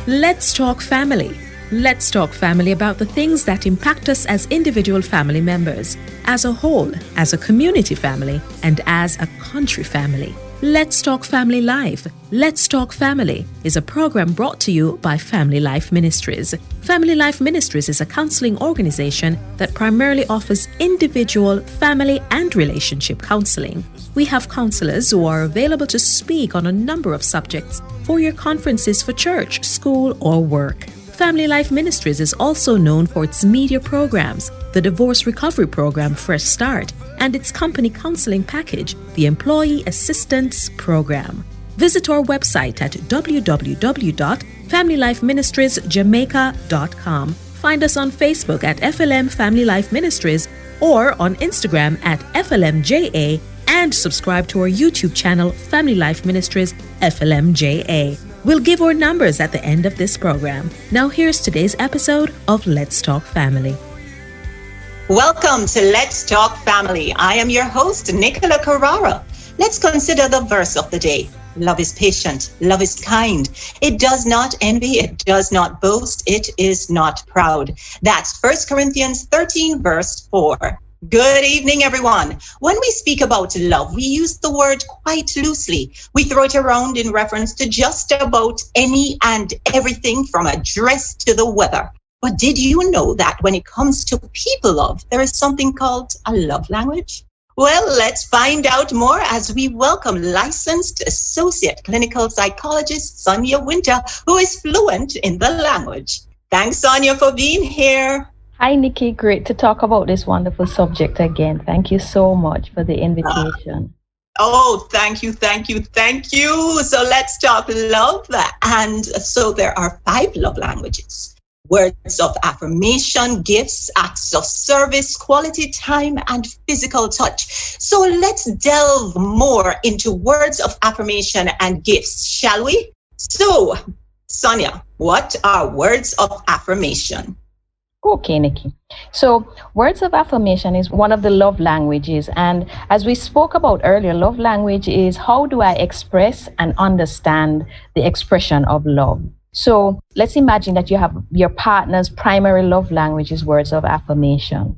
Let's talk family. Let's talk family about the things that impact us as individual family members, as a whole, as a community family, and as a country family. Let's Talk Family Live. Let's Talk Family is a program brought to you by Family Life Ministries. Family Life Ministries is a counseling organization that primarily offers individual, family, and relationship counseling. We have counselors who are available to speak on a number of subjects for your conferences for church, school, or work. Family Life Ministries is also known for its media programs, the divorce recovery program Fresh Start, and its company counseling package, the Employee Assistance Program. Visit our website at www.familylifeministriesjamaica.com. Find us on Facebook at FLM Family Life Ministries or on Instagram at FLMJA, and subscribe to our YouTube channel, Family Life Ministries FLMJA. We'll give our numbers at the end of this program. Now here's today's episode of Let's Talk Family. Welcome to Let's Talk Family. I am your host, Nicola Carrara. Let's consider the verse of the day. Love is patient. Love is kind. It does not envy. It does not boast. It is not proud. That's 1 Corinthians 13, verse 4. Good evening, everyone. When we speak about love, we use the word quite loosely. We throw it around in reference to just about any and everything from a dress to the weather. But did you know that when it comes to people love, there is something called a love language? Well, let's find out more as we welcome licensed associate clinical psychologist Sonia Wynter, who is fluent in the language. Thanks, Sonia, for being here. Hi, Nikki. Great to talk about this wonderful subject again. Thank you so much for the invitation. Thank you. So let's talk love. And so there are 5 love languages: words of affirmation, gifts, acts of service, quality time, and physical touch. So let's delve more into words of affirmation and gifts, shall we? So, Sonia, what are words of affirmation? Okay, Nikki. So words of affirmation is one of the love languages. And as we spoke about earlier, love language is how do I express and understand the expression of love. So let's imagine that you have your partner's primary love language is words of affirmation.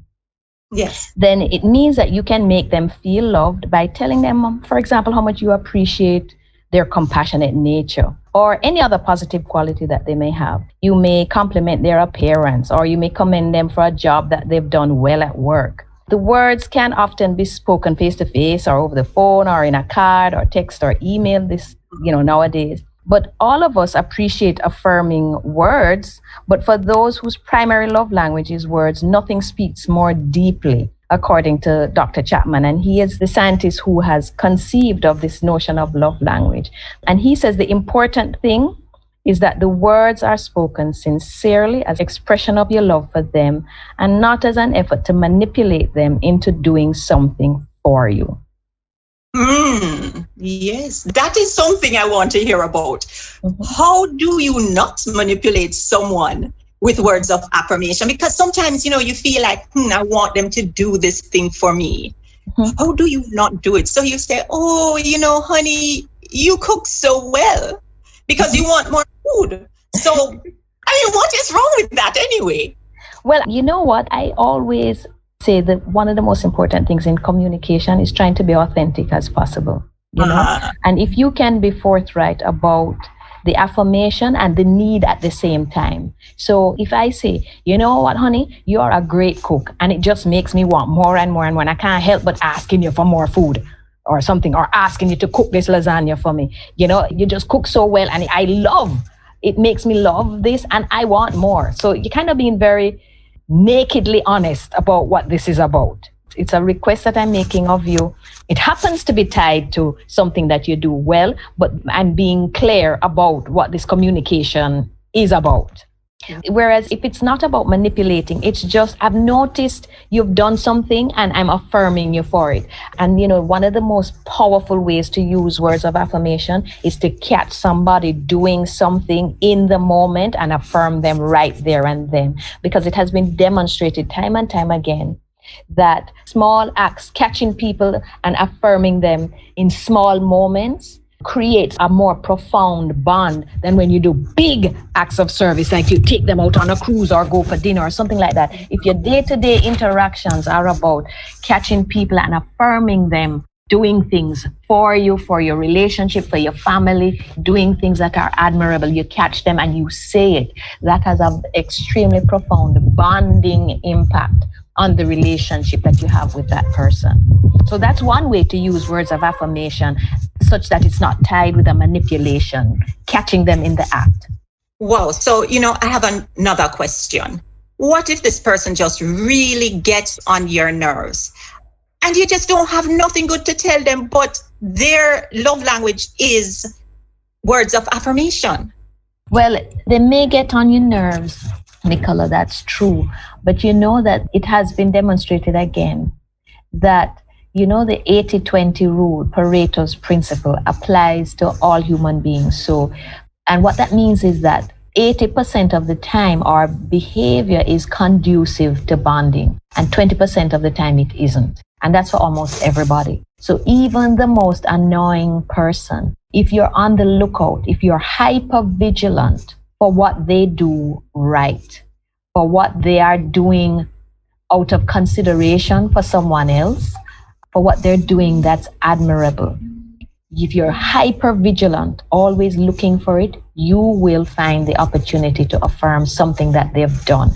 Yes. Then it means that you can make them feel loved by telling them, for example, how much you appreciate their compassionate nature or any other positive quality that they may have. You may compliment their appearance, or you may commend them for a job that they've done well at work. The words can often be spoken face to face or over the phone or in a card or text or email nowadays. But all of us appreciate affirming words, but for those whose primary love language is words, nothing speaks more deeply, according to Dr. Chapman. And he is the scientist who has conceived of this notion of love language. And he says the important thing is that the words are spoken sincerely as expression of your love for them and not as an effort to manipulate them into doing something for you. Yes, that is something I want to hear about. Mm-hmm. How How do you not manipulate someone with words of affirmation? Because sometimes, you feel like, I want them to do this thing for me. Mm-hmm. How do you not do it? So you say, honey, you cook so well, because you want more food. So, what is wrong with that anyway? Well, you know what? I always say that one of the most important things in communication is trying to be authentic as possible, and if you can be forthright about the affirmation and the need at the same time. So if I say, you know what, honey, you're a great cook, and it just makes me want more and more, and when I can't help but asking you for more food or something, or asking you to cook this lasagna for me, you just cook so well, and it makes me love this, and I want more. So you're kind of being very nakedly honest about what this is about. It's a request that I'm making of you. It happens to be tied to something that you do well, but I'm being clear about what this communication is about. Whereas if it's not about manipulating, it's just, I've noticed you've done something and I'm affirming you for it. And, one of the most powerful ways to use words of affirmation is to catch somebody doing something in the moment and affirm them right there and then. Because it has been demonstrated time and time again that small acts, catching people and affirming them in small moments creates a more profound bond than when you do big acts of service, like you take them out on a cruise or go for dinner or something like that. If your day-to-day interactions are about catching people and affirming them, doing things for you, for your relationship, for your family, doing things that are admirable, you catch them and you say it, that has an extremely profound bonding impact on the relationship that you have with that person. So that's one way to use words of affirmation, such that it's not tied with a manipulation, catching them in the act. Wow. So, I have another question. What if this person just really gets on your nerves and you just don't have nothing good to tell them, but their love language is words of affirmation? Well, they may get on your nerves, Nicola, that's true. But you know that it has been demonstrated again that, the 80-20 rule, Pareto's principle, applies to all human beings. So, and what that means is that 80% of the time our behavior is conducive to bonding, and 20% of the time it isn't. And that's for almost everybody. So even the most annoying person, if you're on the lookout, if you're hyper vigilant for what they do right, for what they are doing out of consideration for someone else, for what they're doing that's admirable, if you're hyper vigilant, always looking for it, you will find the opportunity to affirm something that they've done.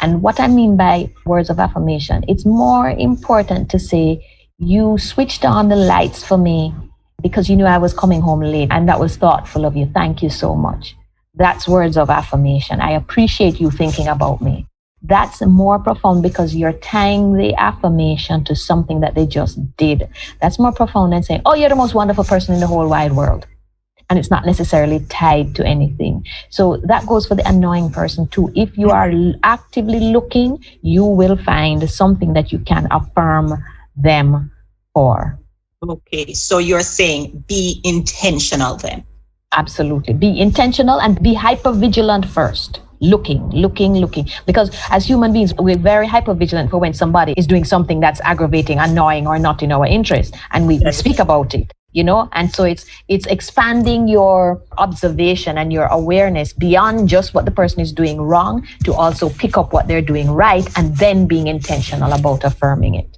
And what I mean by words of affirmation, it's more important to say, you switched on the lights for me because you knew I was coming home late, and that was thoughtful of you. Thank you so much. That's words of affirmation. I appreciate you thinking about me. That's more profound because you're tying the affirmation to something that they just did. That's more profound than saying, oh, you're the most wonderful person in the whole wide world. And it's not necessarily tied to anything. So that goes for the annoying person too. If you are actively looking, you will find something that you can affirm them for. Okay, so you're saying be intentional then. Absolutely. Be intentional and be hyper vigilant first. Looking. Because as human beings, we're very hyper vigilant for when somebody is doing something that's aggravating, annoying, or not in our interest. And we speak about it, and so it's expanding your observation and your awareness beyond just what the person is doing wrong to also pick up what they're doing right and then being intentional about affirming it.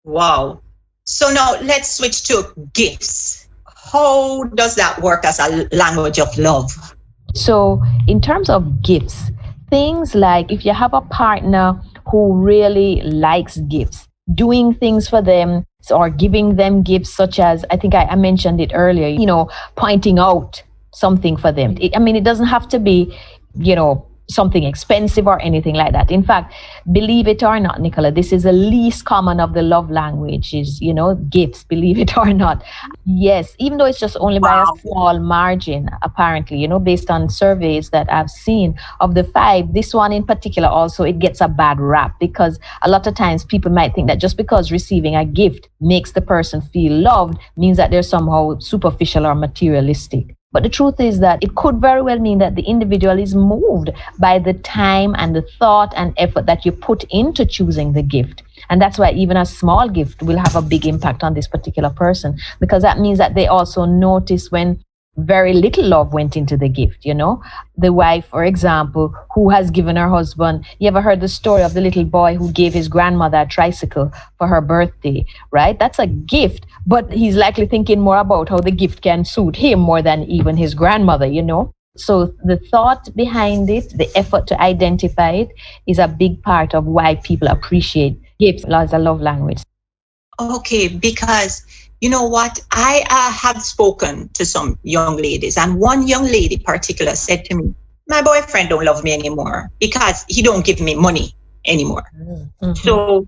Wow. So now let's switch to gifts. How does that work as a language of love? So in terms of gifts, things like if you have a partner who really likes gifts, doing things for them or giving them gifts, such as, I think I mentioned it earlier, pointing out something for them. It doesn't have to be, something expensive or anything like that. In fact, believe it or not, Nicola, this is the least common of the love languages, gifts, believe it or not. Yes, even though it's just only by a small margin, apparently, based on surveys that I've seen of the 5, this one in particular also, it gets a bad rap because a lot of times people might think that just because receiving a gift makes the person feel loved means that they're somehow superficial or materialistic. But the truth is that it could very well mean that the individual is moved by the time and the thought and effort that you put into choosing the gift. And that's why even a small gift will have a big impact on this particular person, because that means that they also notice when very little love went into the gift, The wife, for example, who has given her husband, you ever heard the story of the little boy who gave his grandmother a tricycle for her birthday, right? That's a gift, but he's likely thinking more about how the gift can suit him more than even his grandmother, So the thought behind it, the effort to identify it, is a big part of why people appreciate gifts as a love language. Okay, because you know what? I have spoken to some young ladies, and one young lady in particular said to me, my boyfriend don't love me anymore because he don't give me money anymore. Mm-hmm. So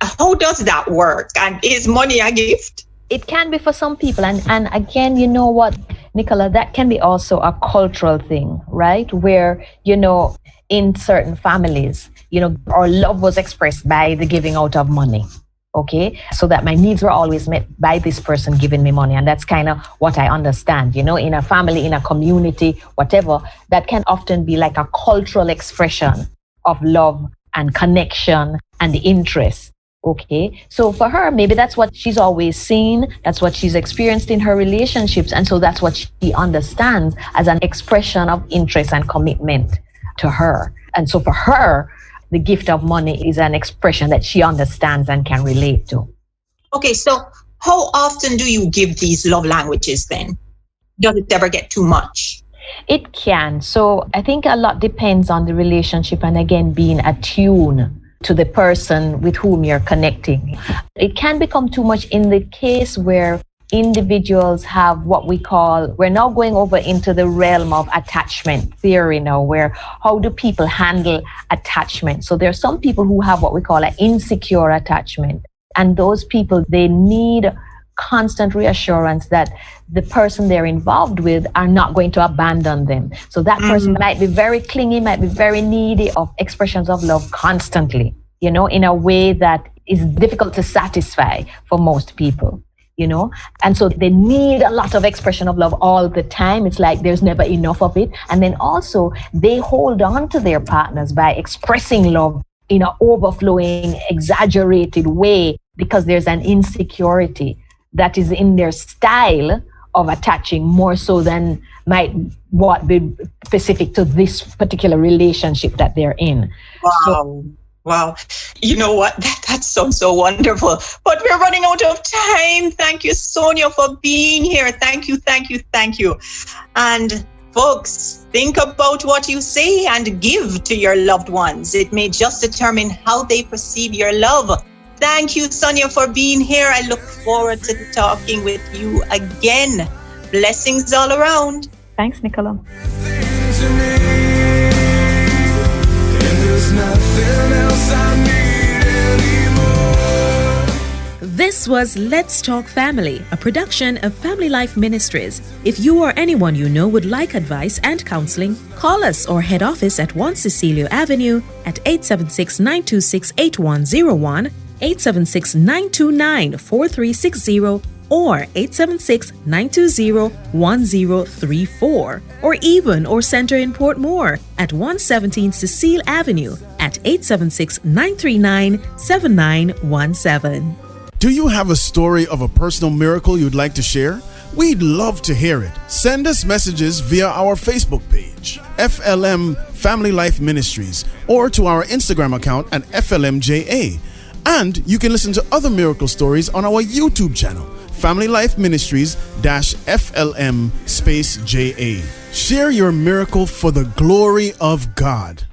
how does that work? And is money a gift? It can be for some people. And again, you know what, Nicola, that can be also a cultural thing, right? Where, in certain families, our love was expressed by the giving out of money. Okay, so that my needs were always met by this person giving me money. And that's kind of what I understand, in a family, in a community, whatever, that can often be like a cultural expression of love and connection and the interest. Okay, so for her, maybe that's what she's always seen, that's what she's experienced in her relationships, and so that's what she understands as an expression of interest and commitment to her. And so for her, the gift of money is an expression that she understands and can relate to. Okay, so how often do you give these love languages then? Does it ever get too much? It can. So I think a lot depends on the relationship, and again, being attuned to the person with whom you're connecting. It can become too much in the case where individuals have what we call, we're now going over into the realm of attachment theory now, where how do people handle attachment? So there are some people who have what we call an insecure attachment. And those people, they need constant reassurance that the person they're involved with are not going to abandon them. So that person might be very clingy, might be very needy of expressions of love constantly, you know, in a way that is difficult to satisfy for most people, you know. And so they need a lot of expression of love all the time. It's like there's never enough of it. And then also they hold on to their partners by expressing love in an overflowing, exaggerated way because there's an insecurity that is in their style of attaching more so than might what be specific to this particular relationship that they're in. Wow. Wow. You know what? That sounds so wonderful. But we're running out of time. Thank you, Sonia, for being here. Thank you, thank you, thank you. And folks, think about what you say and give to your loved ones. It may just determine how they perceive your love. Thank you, Sonia, for being here. I look forward to talking with you again. Blessings all around. Thanks, Nicola. This was Let's Talk Family, a production of Family Life Ministries. If you or anyone you know would like advice and counseling, call us or head office at 1 Cecilio Avenue at 876-926-8101, 876-929-4360, or 876-920-1034, or even or center in Portmore at 117 Cecile Avenue at 876-939-7917. Do you have a story of a personal miracle you'd like to share? We'd love to hear it. Send us messages via our Facebook page, FLM Family Life Ministries, or to our Instagram account at FLMJA. And you can listen to other miracle stories on our YouTube channel, Family Life Ministries -FLM_JA. Share your miracle for the glory of God.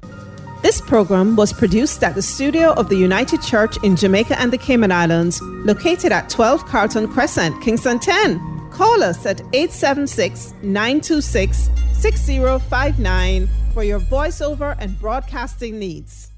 This program was produced at the studio of the United Church in Jamaica and the Cayman Islands, located at 12 Carlton Crescent, Kingston 10. Call us at 876-926-6059 for your voiceover and broadcasting needs.